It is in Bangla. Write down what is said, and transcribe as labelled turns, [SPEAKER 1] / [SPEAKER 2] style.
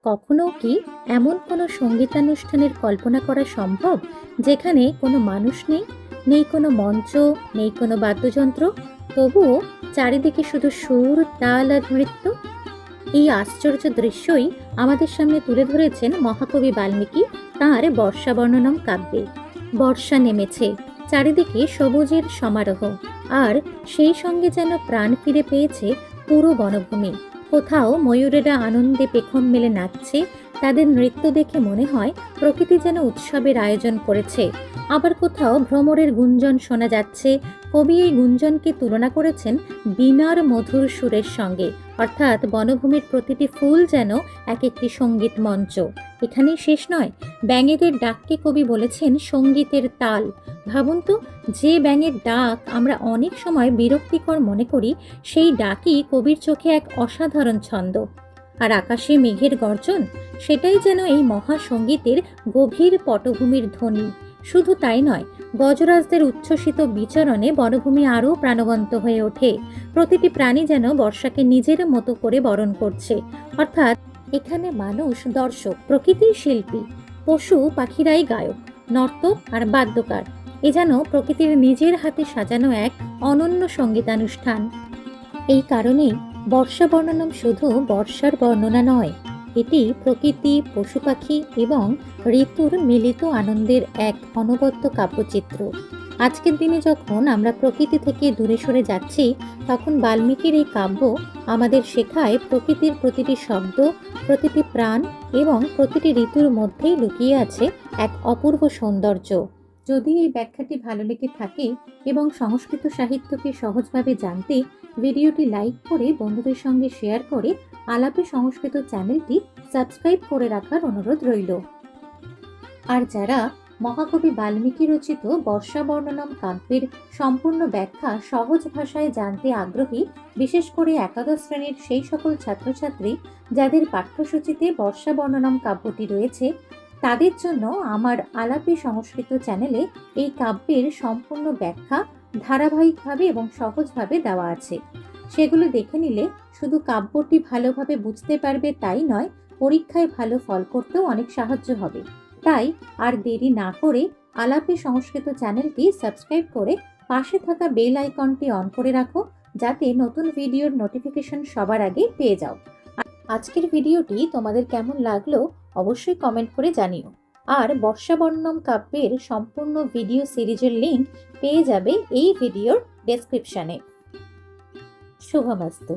[SPEAKER 1] কখনো কি এমন কোনো সঙ্গীতানুষ্ঠানের কল্পনা করা সম্ভব যেখানে কোনো মানুষ নেই, নেই কোনো মঞ্চ, নেই কোনো বাদ্যযন্ত্র, তবুও চারিদিকে শুধু সুর, তাল আর নৃত্য? এই আশ্চর্য দৃশ্যই আমাদের সামনে তুলে ধরেছেন মহাকবি বাল্মীকি তাঁর বর্ষাবর্ণনম কাব্যে। বর্ষা নেমেছে, চারিদিকে সবুজের সমারোহ, আর সেই সঙ্গে যেন প্রাণ ফিরে পেয়েছে পুরো বনভূমি। কোথাও ময়ূরেরা আনন্দে পেখম মেলে নাচছে, তাদের নৃত্য দেখে মনে হয় প্রকৃতি যেন উৎসবের আয়োজন করেছে। আবার কোথাও ভ্রমরের গুঞ্জন শোনা যাচ্ছে। কবি এই গুঞ্জনকে তুলনা করেছেন বীণার মধুর সুরের সঙ্গে, অর্থাৎ বনভূমির প্রতিটি ফুল যেন এক একটি সঙ্গীত মঞ্চ। এখানেই শেষ নয়, ব্যাঙেদের ডাককে কবি বলেছেন সঙ্গীতের তাল। ভাবুন তো, যে ব্যাঙের ডাক আমরা অনেক সময় বিরক্তিকর মনে করি, সেই ডাকই কবির চোখে এক অসাধারণ ছন্দ। আর আকাশে মেঘের গর্জন, সেটাই যেন এই মহাসঙ্গীতের গভীর পটভূমির ধ্বনি। শুধু তাই নয়, গজরাজদের উচ্ছ্বসিত বিচরণে বনভূমি আরও প্রাণবন্ত হয়ে ওঠে। প্রতিটি প্রাণী যেন বর্ষাকে নিজের মতো করে বরণ করছে। অর্থাৎ এখানে মানুষ দর্শক, প্রকৃতির শিল্পী, পশু পাখিরাই গায়ক, নর্তক আর বাদ্যকার। এ যেন প্রকৃতির নিজের হাতে সাজানো এক অনন্য সঙ্গীতানুষ্ঠান। এই কারণেই বর্ষা বর্ণনম শুধু বর্ষার বর্ণনা নয়, এটি প্রকৃতি, পশু পাখি এবং ঋতুর মিলিত আনন্দের এক অনবদ্য কাব্যচিত্র। আজকের দিনে যখন আমরা প্রকৃতি থেকে দূরে সরে যাচ্ছি, তখন বাল্মীকির এই কাব্য আমাদের শেখায় প্রকৃতির প্রতিটি শব্দ, প্রতিটি প্রাণ এবং প্রতিটি ঋতুর মধ্যেই লুকিয়ে আছে এক অপূর্ব সৌন্দর্য। যদি এই ব্যাখ্যাটি ভালো লেগে থাকে এবং সংস্কৃত সাহিত্যকে সহজভাবে জানতে ভিডিওটি লাইক করে বন্ধুদের সঙ্গে শেয়ার করে আলাপে সংস্কৃত চ্যানেলটি সাবস্ক্রাইব করে রাখার অনুরোধ রইল। আর যারা মহাকবি বাল্মীকি রচিত বর্ষা বর্ণনম কাব্যের সম্পূর্ণ ব্যাখ্যা সহজ ভাষায় জানতে আগ্রহী, বিশেষ করে একাদশ শ্রেণীর সেই সকল ছাত্রছাত্রী যাদের পাঠ্যসূচিতে বর্ষা বর্ণনম কাব্যটি রয়েছে, তাদের জন্য আমার আলাপে সংস্কৃত চ্যানেলে এই কাব্যের সম্পূর্ণ ব্যাখ্যা ধারাবাহিকভাবে এবং সহজভাবে দেওয়া আছে। সেগুলো দেখে নিলে শুধু কাব্যটি ভালোভাবে বুঝতে পারবে তাই নয়, পরীক্ষায় ভালো ফল করতেও অনেক সাহায্য হবে। তাই আর দেরি না করে আলাপে সংস্কৃত চ্যানেলটি সাবস্ক্রাইব করে পাশে থাকা বেল আইকনটি অন করে রাখো, যাতে নতুন ভিডিওর নোটিফিকেশন সবার আগে পেয়ে যাও। আজকের ভিডিওটি তোমাদের কেমন লাগলো অবশ্যই কমেন্ট করে জানিও। আর বর্ষাবর্ণম কাব্যের সম্পূর্ণ ভিডিও সিরিজের লিংক পেয়ে যাবে এই ভিডিওর ডেসক্রিপশনে। শুভমস্তু।